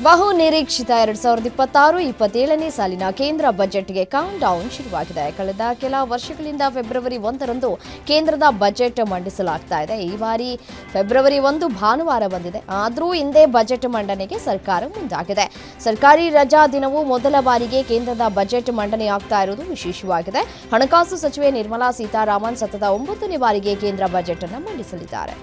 ಬಹು ನಿರೀಕ್ಷಿತ 2026-27ನೇ ಸಾಲಿನ ಕೇಂದ್ರ ಬಜೆಟ್ಗೆ ಕೌಂಟ್ ಡೌನ್ ಶುರುವಾಗಿದೆ. ಕಳೆದ ಕೆಲ ವರ್ಷಗಳಿಂದ ಫೆಬ್ರವರಿ 1ರಂದು ಕೇಂದ್ರದ ಬಜೆಟ್ ಮಂಡಿಸಲಾಗ್ತಾ ಇದೆ. ಈ ಬಾರಿ ಫೆಬ್ರವರಿ 1 ಭಾನುವಾರ ಬಂದಿದೆ. ಆದರೂ ಇಂದೇ ಬಜೆಟ್ ಮಂಡನೆಗೆ ಸರ್ಕಾರ ಮುಂದಾಗಿದೆ. ಸರ್ಕಾರಿ ರಜಾ ದಿನವೂ ಮೊದಲ ಬಾರಿಗೆ ಕೇಂದ್ರದ ಬಜೆಟ್ ಮಂಡನೆಯಾಗ್ತಾ ಇರುವುದು ವಿಶೇಷವಾಗಿದೆ. ಹಣಕಾಸು ಸಚಿವೆ ನಿರ್ಮಲಾ ಸೀತಾರಾಮನ್ ಸತತ 9ನೇ ಬಾರಿಗೆ ಕೇಂದ್ರ ಬಜೆಟ್ ಅನ್ನು ಮಂಡಿಸಲಿದ್ದಾರೆ.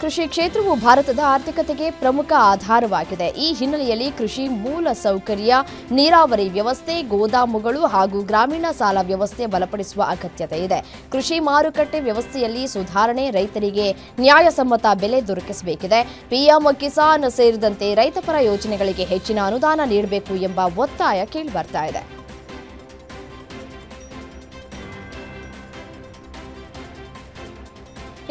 ಕೃಷಿ ಕ್ಷೇತ್ರವು ಭಾರತದ ಆರ್ಥಿಕತೆಗೆ ಪ್ರಮುಖ ಆಧಾರವಾಗಿದೆ. ಈ ಹಿನ್ನೆಲೆಯಲ್ಲಿ ಕೃಷಿ ಮೂಲ ಸೌಕರ್ಯ, ನೀರಾವರಿ ವ್ಯವಸ್ಥೆ, ಗೋದಾಮುಗಳು ಹಾಗೂ ಗ್ರಾಮೀಣ ಸಾಲ ವ್ಯವಸ್ಥೆ ಬಲಪಡಿಸುವ ಅಗತ್ಯತೆ ಇದೆ. ಕೃಷಿ ಮಾರುಕಟ್ಟೆ ವ್ಯವಸ್ಥೆಯಲ್ಲಿ ಸುಧಾರಣೆ, ರೈತರಿಗೆ ನ್ಯಾಯಸಮ್ಮತ ಬೆಲೆ ದೊರಕಿಸಬೇಕಿದೆ. ಪಿಎಂ ಕಿಸಾನ್ ಸೇರಿದಂತೆ ರೈತಪರ ಯೋಜನೆಗಳಿಗೆ ಹೆಚ್ಚಿನ ಅನುದಾನ ನೀಡಬೇಕು ಎಂಬ ಒತ್ತಾಯ ಕೇಳಿಬರ್ತಾ ಇದೆ.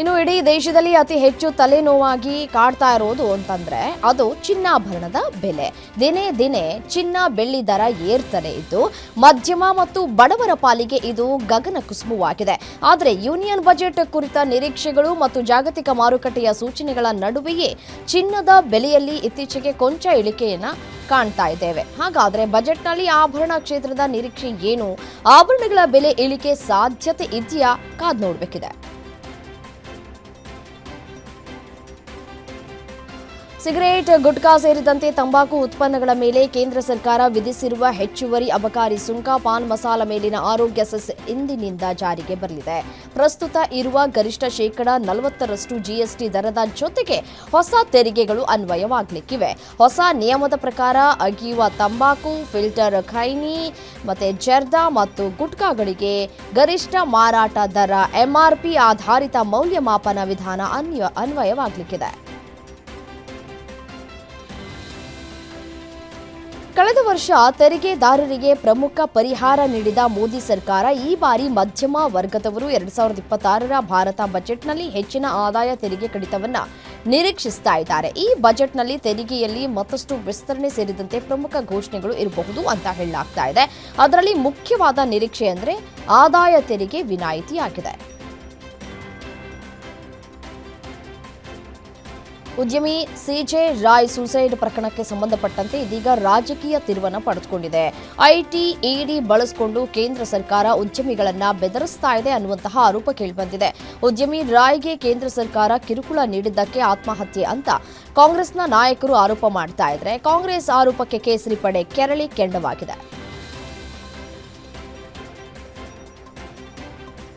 ಇನ್ನು ಇಡೀ ದೇಶದಲ್ಲಿ ಅತಿ ಹೆಚ್ಚು ತಲೆನೋವಾಗಿ ಕಾಡ್ತಾ ಇರೋದು ಅಂತಂದ್ರೆ ಅದು ಚಿನ್ನಾಭರಣದ ಬೆಲೆ. ದಿನೇ ದಿನೇ ಚಿನ್ನ ಬೆಳ್ಳಿ ದರ ಏರ್ತಾನೆ ಇದ್ದು ಮಧ್ಯಮ ಮತ್ತು ಬಡವರ ಪಾಲಿಗೆ ಇದು ಗಗನ ಕುಸುಮವಾಗಿದೆ. ಆದರೆ ಯೂನಿಯನ್ ಬಜೆಟ್ ಕುರಿತ ನಿರೀಕ್ಷೆಗಳು ಮತ್ತು ಜಾಗತಿಕ ಮಾರುಕಟ್ಟೆಯ ಸೂಚನೆಗಳ ನಡುವೆಯೇ ಚಿನ್ನದ ಬೆಲೆಯಲ್ಲಿ ಇತ್ತೀಚೆಗೆ ಕೊಂಚ ಇಳಿಕೆಯನ್ನ ಕಾಣ್ತಾ ಇದ್ದೇವೆ. ಹಾಗಾದ್ರೆ ಬಜೆಟ್ನಲ್ಲಿ ಆಭರಣ ಕ್ಷೇತ್ರದ ನಿರೀಕ್ಷೆ ಏನು? ಆಭರಣಗಳ ಬೆಲೆ ಇಳಿಕೆ ಸಾಧ್ಯತೆ ಇದೆಯಾ? ಕಾದ್ ನೋಡಬೇಕಿದೆ. ಸಿಗರೇಟ್, ಗುಟ್ಕಾ ಸೇರಿದಂತೆ ತಂಬಾಕು ಉತ್ಪನ್ನಗಳ ಮೇಲೆ ಕೇಂದ್ರ ಸರ್ಕಾರ ವಿಧಿಸಿರುವ ಹೆಚ್ಚುವರಿ ಅಬಕಾರಿ ಸುಂಕ ಪಾನ್ ಮಸಾಲ ಮೇಲಿನ ಆರೋಗ್ಯ ಸೆಸ್ ಇಂದಿನಿಂದ ಜಾರಿಗೆ ಬರಲಿದೆ. ಪ್ರಸ್ತುತ ಇರುವ ಗರಿಷ್ಠ ಶೇಕಡಾ 40ರಷ್ಟು ಜಿಎಸ್ಟಿ ದರದ ಜೊತೆಗೆ ಹೊಸ ತೆರಿಗೆಗಳು ಅನ್ವಯವಾಗಲಿಕ್ಕಿವೆ. ಹೊಸ ನಿಯಮದ ಪ್ರಕಾರ ಅಗಿಯುವ ತಂಬಾಕು, ಫಿಲ್ಟರ್ ಖೈನಿ ಮತ್ತೆ ಜರ್ದಾ ಮತ್ತು ಗುಟ್ಕಾಗಳಿಗೆ ಗರಿಷ್ಠ ಮಾರಾಟ ದರ ಎಂಆರ್ಪಿ ಆಧಾರಿತ ಮೌಲ್ಯಮಾಪನ ವಿಧಾನ ಅನ್ವಯವಾಗಲಿಕ್ಕಿದೆ. ಕಳೆದ ವರ್ಷ ತೆರಿಗೆದಾರರಿಗೆ ಪ್ರಮುಖ ಪರಿಹಾರ ನೀಡಿದ ಮೋದಿ ಸರ್ಕಾರ ಈ ಬಾರಿ ಮಧ್ಯಮ ವರ್ಗದವರು 2026ರ ಭಾರತ ಬಜೆಟ್ನಲ್ಲಿ ಹೆಚ್ಚಿನ ಆದಾಯ ತೆರಿಗೆ ಕಡಿತವನ್ನ ನಿರೀಕ್ಷಿಸ್ತಾ ಇದ್ದಾರೆ. ಈ ಬಜೆಟ್ನಲ್ಲಿ ತೆರಿಗೆಯಲ್ಲಿ ಮತ್ತಷ್ಟು ವಿಸ್ತರಣೆ ಸೇರಿದಂತೆ ಪ್ರಮುಖ ಘೋಷಣೆಗಳು ಇರಬಹುದು ಅಂತ ಹೇಳಲಾಗ್ತಾ ಇದೆ. ಅದರಲ್ಲಿ ಮುಖ್ಯವಾದ ನಿರೀಕ್ಷೆ ಅಂದರೆ ಆದಾಯ ತೆರಿಗೆ ವಿನಾಯಿತಿಯಾಗಿದೆ. ಉದ್ಯಮಿ ಸಿಜೆ ರಾಯ್ ಸೂಸೈಡ್ ಪ್ರಕರಣಕ್ಕೆ ಸಂಬಂಧಪಟ್ಟಂತೆ ಇದೀಗ ರಾಜಕೀಯ ತಿರುವನ್ನು ಪಡೆದುಕೊಂಡಿದೆ. ಐಟಿ, ಇಡಿ ಬಳಸಿಕೊಂಡು ಕೇಂದ್ರ ಸರ್ಕಾರ ಉದ್ಯಮಿಗಳನ್ನ ಬೆದರಿಸ್ತಾ ಇದೆ ಅನ್ನುವಂತಹ ಆರೋಪ ಕೇಳಿಬಂದಿದೆ. ಉದ್ಯಮಿ ರಾಯ್ಗೆ ಕೇಂದ್ರ ಸರ್ಕಾರ ಕಿರುಕುಳ ನೀಡಿದ್ದಕ್ಕೆ ಆತ್ಮಹತ್ಯೆ ಅಂತ ಕಾಂಗ್ರೆಸ್ನ ನಾಯಕರು ಆರೋಪ ಮಾಡ್ತಾ ಇದ್ರೆ, ಕಾಂಗ್ರೆಸ್ ಆರೋಪಕ್ಕೆ ಕೇಸರಿ ಪಡೆ ಕೆರಳಿ ಕೆಂಡವಾಗಿದೆ.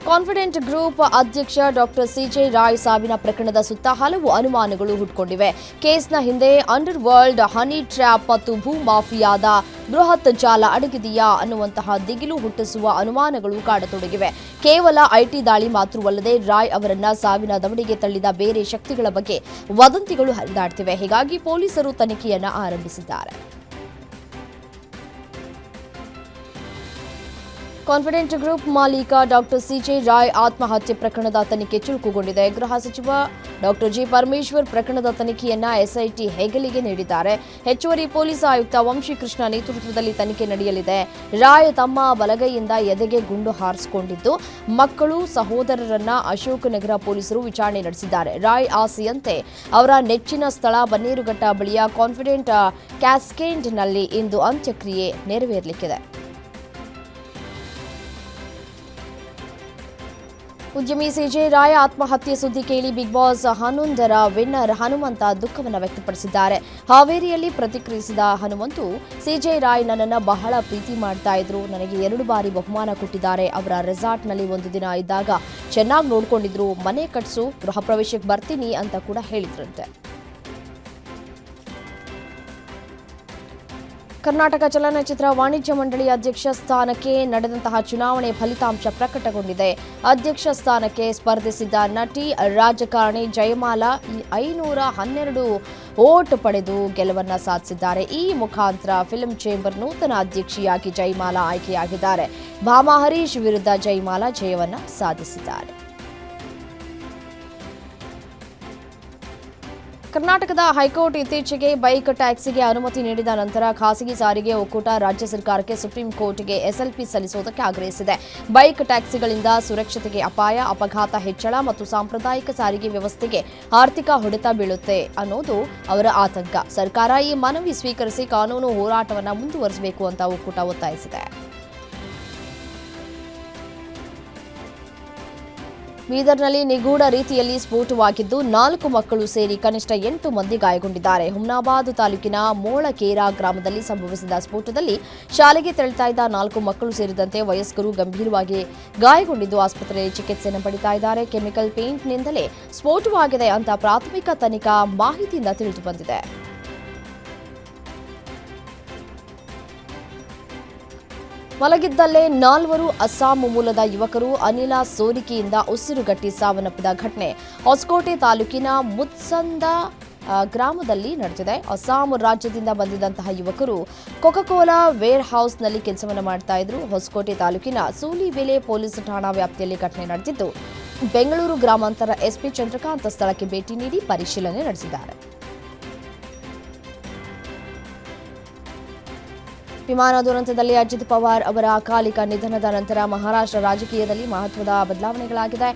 ಕಾನ್ಫಿಡೆಂಟ್ ಗ್ರೂಪ್ ಅಧ್ಯಕ್ಷ ಡಾಕ್ಟರ್ ಸಿಜೆ ರಾಯ್ ಸಾವಿನ ಪ್ರಕರಣದ ಸುತ್ತ ಹಲವು ಅನುಮಾನಗಳು ಹುಟ್ಟುಕೊಂಡಿವೆ. ಕೇಸ್ನ ಹಿಂದೆ ಅಂಡರ್ ವರ್ಲ್ಡ್, ಹನಿ ಟ್ರ್ಯಾಪ್ ಮತ್ತು ಭೂ ಮಾಫಿಯಾದ ಬೃಹತ್ ಜಾಲ ಅಡಗಿದೆಯಾ ಅನ್ನುವಂತಹ ದಿಗಿಲು ಹುಟ್ಟಿಸುವ ಅನುಮಾನಗಳು ಕಾಡತೊಡಗಿವೆ. ಕೇವಲ ಐಟಿ ದಾಳಿ ಮಾತ್ರವಲ್ಲದೆ ರಾಯ್ ಅವರನ್ನ ಸಾವಿನ ದವಡೆಗೆ ತಳ್ಳಿದ ಬೇರೆ ಶಕ್ತಿಗಳ ಬಗ್ಗೆ ವದಂತಿಗಳು ಹರಿದಾಡ್ತಿವೆ. ಹೀಗಾಗಿ ಪೊಲೀಸರು ತನಿಖೆಯನ್ನ ಆರಂಭಿಸಿದ್ದಾರೆ. ಕಾನ್ಫಿಡೆಂಟ್ ಗ್ರೂಪ್ ಮಾಲೀಕ ಡಾಕ್ಟರ್ ಸಿಜೆ ರಾಯ್ ಆತ್ಮಹತ್ಯೆ ಪ್ರಕರಣದ ತನಿಖೆ ಚುರುಕುಗೊಂಡಿದೆ. ಗೃಹ ಸಚಿವ ಡಾಕ್ಟರ್ ಜಿ ಪರಮೇಶ್ವರ್ ಪ್ರಕರಣದ ತನಿಖೆಯನ್ನ ಎಸ್ಐಟಿ ಹೆಗಲಿಗೆ ನೀಡಿದ್ದಾರೆ. ಹೆಚ್ಚುವರಿ ಪೊಲೀಸ್ ಆಯುಕ್ತ ವಂಶೀಕೃಷ್ಣ ನೇತೃತ್ವದಲ್ಲಿ ತನಿಖೆ ನಡೆಯಲಿದೆ. ರಾಯ್ ತಮ್ಮ ಬಲಗೈಯಿಂದ ಎದೆಗೆ ಗುಂಡು ಹಾರಿಸಿಕೊಂಡಿದ್ದು ಮಕ್ಕಳು, ಸಹೋದರರನ್ನ ಅಶೋಕನಗರ ಪೊಲೀಸರು ವಿಚಾರಣೆ ನಡೆಸಿದ್ದಾರೆ. ರಾಯ್ ಆಸೆಯಂತೆ ಅವರ ನೆಚ್ಚಿನ ಸ್ಥಳ ಬನ್ನೇರುಘಟ್ಟ ಬಳಿಯ ಕಾನ್ಫಿಡೆಂಟ್ ಕ್ಯಾಸ್ಕೇಡ್ನಲ್ಲಿ ಇಂದು ಅಂತ್ಯಕ್ರಿಯೆ ನೆರವೇರಲಿಕ್ಕಿದೆ. ಉದ್ಯಮಿ ಸಿಜೆ ರಾಯ್ ಆತ್ಮಹತ್ಯೆ ಸುದ್ದಿ ಕೇಳಿ ಬಿಗ್ ಬಾಸ್ 11ರ ವಿನ್ನರ್ ಹನುಮಂತ ದುಃಖವನ್ನು ವ್ಯಕ್ತಪಡಿಸಿದ್ದಾರೆ. ಹಾವೇರಿಯಲ್ಲಿ ಪ್ರತಿಕ್ರಿಯಿಸಿದ ಹನುಮಂತು, ಸಿಜೆ ರಾಯ್ ನನ್ನನ್ನು ಬಹಳ ಪ್ರೀತಿ ಮಾಡ್ತಾ ಇದ್ರು. ನನಗೆ 2 ಬಾರಿ ಬಹುಮಾನ ಕೊಟ್ಟಿದ್ದಾರೆ. ಅವರ ರೆಸಾರ್ಟ್ನಲ್ಲಿ ಒಂದು ದಿನ ಇದ್ದಾಗ ಚೆನ್ನಾಗಿ ನೋಡ್ಕೊಂಡಿದ್ರು. ಮನೆ ಕಟ್ಸು, ಗೃಹ ಪ್ರವೇಶಕ್ಕೆ ಬರ್ತೀನಿ ಅಂತ ಕೂಡ ಹೇಳಿದ್ರಂತೆ. ಕರ್ನಾಟಕ ಚಲನಚಿತ್ರ ವಾಣಿಜ್ಯ ಮಂಡಳಿ ಅಧ್ಯಕ್ಷ ಸ್ಥಾನಕ್ಕೆ ನಡೆದಂತಹ ಚುನಾವಣೆ ಫಲಿತಾಂಶ ಪ್ರಕಟಗೊಂಡಿದೆ. ಅಧ್ಯಕ್ಷ ಸ್ಥಾನಕ್ಕೆ ಸ್ಪರ್ಧಿಸಿದ್ದ ನಟಿ ರಾಜಕಾರಣಿ ಜಯಮಾಲಾ 512 ವೋಟ್ ಪಡೆದು ಗೆಲುವನ್ನು ಸಾಧಿಸಿದ್ದಾರೆ. ಈ ಮುಖಾಂತರ ಫಿಲ್ಮ್ ಚೇಂಬರ್ ನೂತನ ಅಧ್ಯಕ್ಷಿಯಾಗಿ ಜಯಮಾಲಾ ಆಯ್ಕೆಯಾಗಿದ್ದಾರೆ. ಭಾಮಾ ಹರೀಶ್ ವಿರುದ್ಧ ಜಯಮಾಲಾ ಜಯವನ್ನು ಸಾಧಿಸಿದ್ದಾರೆ. ಕರ್ನಾಟಕದ ಹೈಕೋರ್ಟ್ ಇತ್ತೀಚೆಗೆ ಬೈಕ್ ಟ್ಯಾಕ್ಸಿಗೆ ಅನುಮತಿ ನೀಡಿದ ನಂತರ ಖಾಸಗಿ ಸಾರಿಗೆ ಒಕ್ಕೂಟ ರಾಜ್ಯ ಸರ್ಕಾರಕ್ಕೆ ಸುಪ್ರೀಂ ಕೋರ್ಟ್ಗೆ ಎಸ್ಎಲ್ಪಿ ಸಲ್ಲಿಸುವುದಕ್ಕೆ ಆಗ್ರಹಿಸಿದೆ. ಬೈಕ್ ಟ್ಯಾಕ್ಸಿಗಳಿಂದ ಸುರಕ್ಷತೆಗೆ ಅಪಾಯ, ಅಪಘಾತ ಹೆಚ್ಚಳ ಮತ್ತು ಸಾಂಪ್ರದಾಯಿಕ ಸಾರಿಗೆ ವ್ಯವಸ್ಥೆಗೆ ಆರ್ಥಿಕ ಹೊಡೆತ ಬೀಳುತ್ತೆ ಅನ್ನೋದು ಅವರ ಆತಂಕ. ಸರ್ಕಾರ ಈ ಮನವಿ ಸ್ವೀಕರಿಸಿ ಕಾನೂನು ಹೋರಾಟವನ್ನು ಮುಂದುವರಿಸಬೇಕು ಅಂತ ಒಕ್ಕೂಟ ಒತ್ತಾಯಿಸಿದೆ. ಬೀದರ್ನಲ್ಲಿ ನಿಗೂಢ ರೀತಿಯಲ್ಲಿ ಸ್ಫೋಟವಾಗಿದ್ದು 4 ಮಕ್ಕಳು ಸೇರಿ ಕನಿಷ್ಠ 8 ಮಂದಿ ಗಾಯಗೊಂಡಿದ್ದಾರೆ. ಹುಮ್ನಾಬಾದ್ ತಾಲೂಕಿನ ಮೋಳಕೇರಾ ಗ್ರಾಮದಲ್ಲಿ ಸಂಭವಿಸಿದ ಸ್ಫೋಟದಲ್ಲಿ ಶಾಲೆಗೆ ತೆರಳುತ್ತಾ ಇದ್ದ 4 ಮಕ್ಕಳು ಸೇರಿದಂತೆ ವಯಸ್ಕರು ಗಂಭೀರವಾಗಿ ಗಾಯಗೊಂಡಿದ್ದು ಆಸ್ಪತ್ರೆಯಲ್ಲಿ ಚಿಕಿತ್ಸೆಯನ್ನು ಪಡೆಯುತ್ತಾ ಇದ್ದಾರೆ. ಕೆಮಿಕಲ್ ಪೇಂಟ್ನಿಂದಲೇ ಸ್ಫೋಟವಾಗಿದೆ ಅಂತ ಪ್ರಾಥಮಿಕ ತನಿಖಾ ಮಾಹಿತಿಯಿಂದ ತಿಳಿದು ಬಂದಿದೆ. ಮಲಗಿದ್ದಲ್ಲೇ 4 ಅಸ್ಸಾಂ ಮೂಲದ ಯುವಕರು ಅನಿಲ ಸೋರಿಕೆಯಿಂದ ಉಸಿರುಗಟ್ಟಿ ಸಾವನ್ನಪ್ಪಿದ ಘಟನೆ ಹೊಸಕೋಟೆ ತಾಲೂಕಿನ ಮುತ್ಸಂದ ಗ್ರಾಮದಲ್ಲಿ ನಡೆದಿದೆ. ಅಸ್ಸಾಂ ರಾಜ್ಯದಿಂದ ಬಂದಿದ್ದಂತಹ ಯುವಕರು ಕೊಕೊಕೋಲಾ ವೇರ್ ಹೌಸ್ನಲ್ಲಿ ಕೆಲಸವನ್ನು ಮಾಡ್ತಾ ಇದ್ರು. ಹೊಸಕೋಟೆ ತಾಲೂಕಿನ ಸೂಲಿಬೆಲೆ ಪೊಲೀಸ್ ಠಾಣಾ ವ್ಯಾಪ್ತಿಯಲ್ಲಿ ಘಟನೆ ನಡೆದಿದ್ದು, ಬೆಂಗಳೂರು ಗ್ರಾಮಾಂತರ ಎಸ್ಪಿ ಚಂದ್ರಕಾಂತ್ ಸ್ಥಳಕ್ಕೆ ಭೇಟಿ ನೀಡಿ ಪರಿಶೀಲನೆ ನಡೆಸಿದ್ದಾರೆ. ವಿಮಾನ ದುರಂತದಲ್ಲಿ ಅಜಿತ್ ಪವಾರ್ ಅವರ ಅಕಾಲಿಕ ನಿಧನದ ನಂತರ ಮಹಾರಾಷ್ಟ್ರ ರಾಜಕೀಯದಲ್ಲಿ ಮಹತ್ವದ ಬದಲಾವಣೆಗಳಾಗಿದೆ.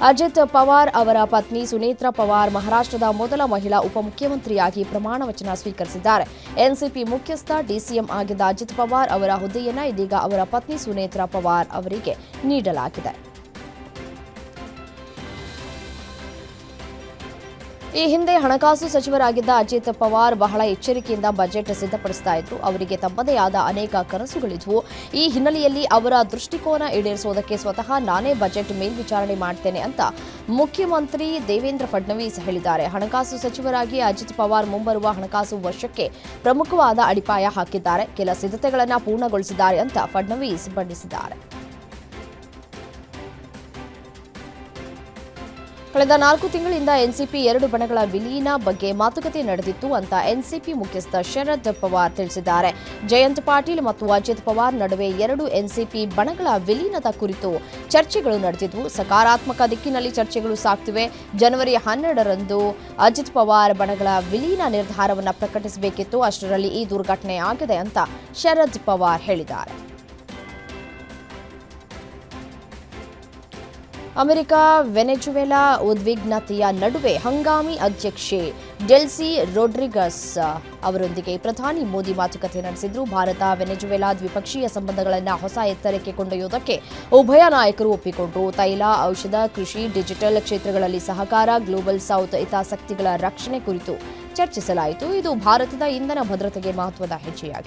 ಅಜಿತ್ ಪವಾರ್ ಅವರ ಪತ್ನಿ ಸುನೇತ್ರಾ ಪವಾರ್ ಮಹಾರಾಷ್ಟ್ರದ ಮೊದಲ ಮಹಿಳಾ ಉಪಮುಖ್ಯಮಂತ್ರಿಯಾಗಿ ಪ್ರಮಾಣ ವಚನ ಸ್ವೀಕರಿಸಿದ್ದಾರೆ. ಎನ್ಸಿಪಿ ಮುಖ್ಯಸ್ಥ ಡಿಸಿಎಂ ಆಗಿದ್ದ ಅಜಿತ್ ಪವಾರ್ ಅವರ ಹುದ್ದೆಯನ್ನು ಇದೀಗ ಅವರ ಪತ್ನಿ ಸುನೇತ್ರಾ ಪವಾರ್ ಅವರಿಗೆ ನೀಡಲಾಗಿದೆ. ಈ ಹಿಂದೆ ಹಣಕಾಸು ಸಚಿವರಾಗಿದ್ದ ಅಜಿತ್ ಪವಾರ್ ಬಹಳ ಎಚ್ಚರಿಕೆಯಿಂದ ಬಜೆಟ್ ಸಿದ್ಧಪಡಿಸ್ತಾ ಇದ್ರು. ಅವರಿಗೆ ತಮ್ಮದೇ ಆದ ಅನೇಕ ಕನಸುಗಳಿದ್ವು. ಈ ಹಿನ್ನೆಲೆಯಲ್ಲಿ ಅವರ ದೃಷ್ಟಿಕೋನ ಈಡೇರಿಸುವುದಕ್ಕೆ ಸ್ವತಃ ನಾನೇ ಬಜೆಟ್ ಮೇಲ್ವಿಚಾರಣೆ ಮಾಡ್ತೇನೆ ಅಂತ ಮುಖ್ಯಮಂತ್ರಿ ದೇವೇಂದ್ರ ಫಡ್ನವೀಸ್ ಹೇಳಿದ್ದಾರೆ. ಹಣಕಾಸು ಸಚಿವರಾಗಿ ಅಜಿತ್ ಪವಾರ್ ಮುಂಬರುವ ಹಣಕಾಸು ವರ್ಷಕ್ಕೆ ಪ್ರಮುಖವಾದ ಅಡಿಪಾಯ ಹಾಕಿದ್ದಾರೆ. ಕೆಲ ಸಿದ್ಧತೆಗಳನ್ನು ಪೂರ್ಣಗೊಳಿಸಿದ್ದಾರೆ ಅಂತ ಫಡ್ನವೀಸ್ ಬಣ್ಣಿಸಿದ್ದಾರೆ. ಕಳೆದ 4 ತಿಂಗಳಿಂದ ಎನ್ಸಿಪಿ 2 ಬಣಗಳ ವಿಲೀನ ಬಗ್ಗೆ ಮಾತುಕತೆ ನಡೆದಿತ್ತು ಅಂತ ಎನ್ಸಿಪಿ ಮುಖ್ಯಸ್ಥ ಶರದ್ ಪವಾರ್ ತಿಳಿಸಿದ್ದಾರೆ. ಜಯಂತ್ ಪಾಟೀಲ್ ಮತ್ತು ಅಜಿತ್ ಪವಾರ್ ನಡುವೆ 2 ಎನ್ಸಿಪಿ ಬಣಗಳ ವಿಲೀನದ ಕುರಿತು ಚರ್ಚೆಗಳು ನಡೆದಿದ್ವು. ಸಕಾರಾತ್ಮಕ ದಿಕ್ಕಿನಲ್ಲಿ ಚರ್ಚೆಗಳು ಸಾಗ್ತಿವೆ. ಜನವರಿ 12ರಂದು ಅಜಿತ್ ಪವಾರ್ ಬಣಗಳ ವಿಲೀನ ನಿರ್ಧಾರವನ್ನು ಪ್ರಕಟಿಸಬೇಕಿತ್ತು. ಅಷ್ಟರಲ್ಲಿ ಈ ದುರ್ಘಟನೆ ಆಗಿದೆ ಅಂತ ಶರದ್ ಪವಾರ್ ಹೇಳಿದ್ದಾರೆ. ಅಮೆರಿಕ ವೆನೆಜುವೆಲಾ ಉದ್ವಿಗ್ನತೆಯ ನಡುವೆ ಹಂಗಾಮಿ ಅಧ್ಯಕ್ಷೆ ಡೆಲ್ಸಿ ರೊಡ್ರಿಗಸ್ ಅವರೊಂದಿಗೆ ಪ್ರಧಾನಿ ಮೋದಿ ಮಾತುಕತೆ ನಡೆಸಿದ್ರು. ಭಾರತ ವೆನೆಜುವೆಲಾ ದ್ವಿಪಕ್ಷೀಯ ಸಂಬಂಧಗಳನ್ನು ಹೊಸ ಎತ್ತರಕ್ಕೆ ಕೊಂಡೊಯ್ಯುವುದಕ್ಕೆ ಉಭಯ ನಾಯಕರು ಒಪ್ಪಿಕೊಂಡರು. ತೈಲ, ಔಷಧ, ಕೃಷಿ, ಡಿಜಿಟಲ್ ಕ್ಷೇತ್ರಗಳಲ್ಲಿ ಸಹಕಾರ, ಗ್ಲೋಬಲ್ ಸೌತ್ ಹಿತಾಸಕ್ತಿಗಳ ರಕ್ಷಣೆ ಕುರಿತು ಚರ್ಚಿಸಲಾಯಿತು. ಇದು ಭಾರತದ ಇಂಧನ ಭದ್ರತೆಗೆ ಮಹತ್ವದ ಹೆಜ್ಜೆಯಾಗಿದೆ.